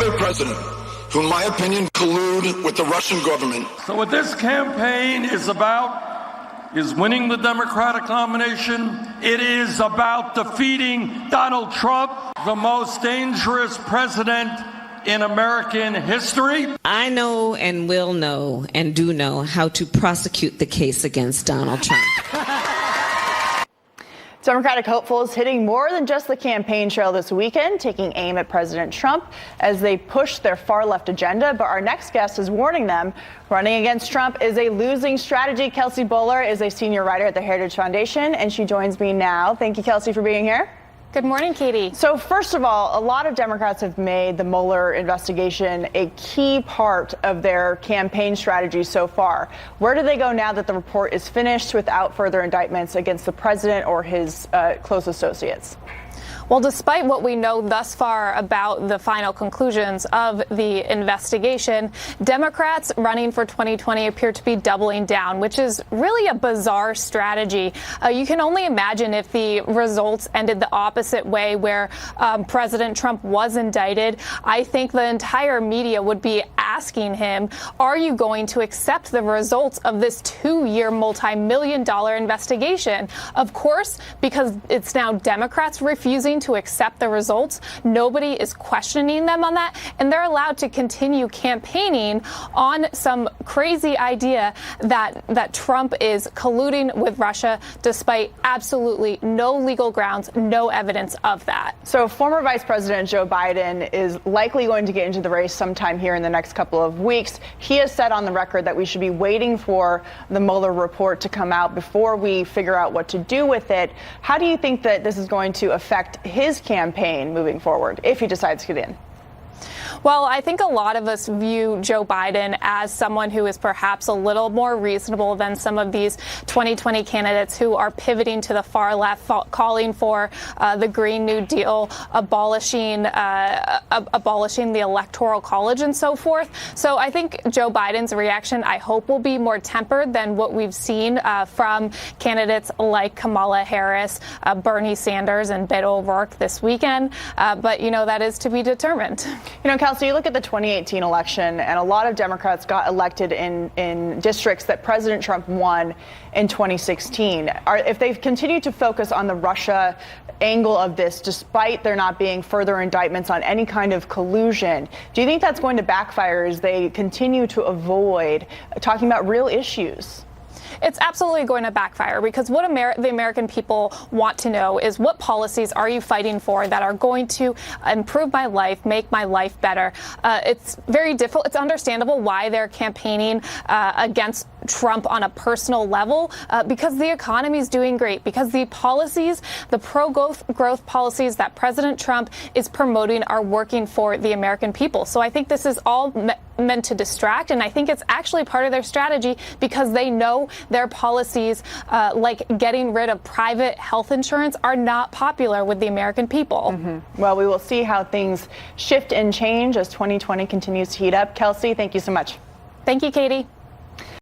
other president who, in my opinion, collude with the Russian government. So what this campaign is about is winning the Democratic nomination. It is about defeating Donald Trump, the most dangerous president in American history. I know and will know and do know how to prosecute the case against Donald Trump. Democratic hopefuls hitting more than just the campaign trail this weekend, taking aim at President Trump as they push their far-left agenda. But our next guest is warning them running against Trump is a losing strategy. Kelsey Bowler is a senior writer at the Heritage Foundation, and she joins me now. Thank you, Kelsey, for being here. Good morning, Katie. So first of all, a lot of Democrats have made the Mueller investigation a key part of their campaign strategy so far. Where do they go now that the report is finished without further indictments against the president or his close associates? Well, despite what we know thus far about the final conclusions of the investigation, Democrats running for 2020 appear to be doubling down, which is really a bizarre strategy. You can only imagine if the results ended the opposite way, where President Trump was indicted. I think the entire media would be asking him, are you going to accept the results of this 2-year multi-million-dollar investigation? Of course, because it's now Democrats refusing to accept the results, nobody is questioning them on that, and they're allowed to continue campaigning on some crazy idea that Trump is colluding with Russia, despite absolutely no legal grounds, no evidence of that. So former Vice President Joe Biden is likely going to get into the race sometime here in the next couple of weeks. He has said on the record that we should be waiting for the Mueller report to come out before we figure out what to do with it. How do you think that this is going to affect his campaign moving forward if he decides to get in? Well, I think a lot of us view Joe Biden as someone who is perhaps a little more reasonable than some of these 2020 candidates who are pivoting to the far left, calling for the Green New Deal, abolishing the Electoral College and so forth. So I think Joe Biden's reaction, I hope, will be more tempered than what we've seen from candidates like Kamala Harris, Bernie Sanders, and Beto O'Rourke this weekend. But, you know, that is to be determined. You know, Kelsey, you look at the 2018 election, and a lot of Democrats got elected in districts that President Trump won in 2016. If they've continued to focus on the Russia angle of this, despite there not being further indictments on any kind of collusion, do you think that's going to backfire as they continue to avoid talking about real issues? It's absolutely going to backfire, because what the American people want to know is, what policies are you fighting for that are going to improve my life, make my life better? It's very difficult. It's understandable why they're campaigning against Trump on a personal level, because the economy is doing great, because the policies, the pro-growth policies that President Trump is promoting are working for the American people. So I think this is all meant to distract, and I think it's actually part of their strategy, because they know their policies, like getting rid of private health insurance, are not popular with the American people. Mm-hmm. Well, we will see how things shift and change as 2020 continues to heat up. Kelsey, thank you so much. Thank you, Katie.